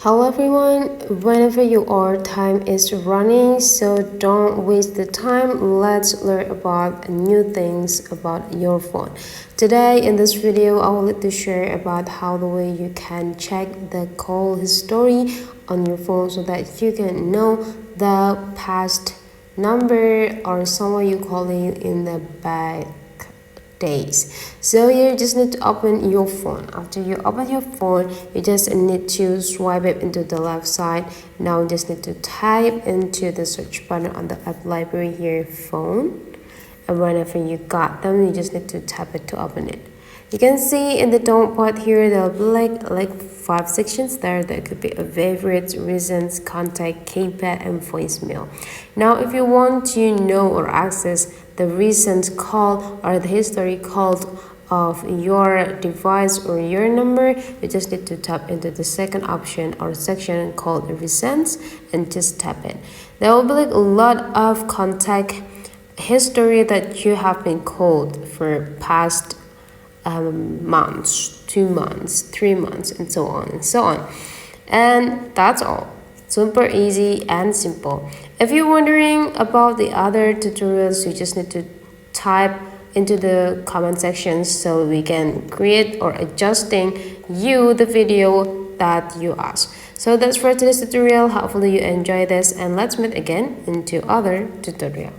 Hello everyone, whenever you are, time is running, so don't waste the time. Let's learn about new things about your phone. Today in this video, I would like to share about how the way you can check the call history on your phone so that you can know the past number or someone you calling in the back days. So you just need to open your phone. After you open your phone, you just need to swipe it into the left side. Now you just need to type into the search button on the app library here, phone, and whenever you got them, you just need to tap it to open it. You can see in the down part here, there'll be like 5 sections there. There could be a favorites, reasons, contact, keypad, and voicemail. Now, if you want to know or access the recent call or the history called of your device or your number, you just need to tap into the second option or section called recents and just tap it. There will be like a lot of contact history that you have been called for past months, 2 months, 3 months, and so on and so on. And that's all. Super easy and simple. If you're wondering about the other tutorials, you just need to type into the comment section so we can create or adjusting you the video that you ask. So that's for today's tutorial. Hopefully you enjoy this, and let's meet again into other tutorial.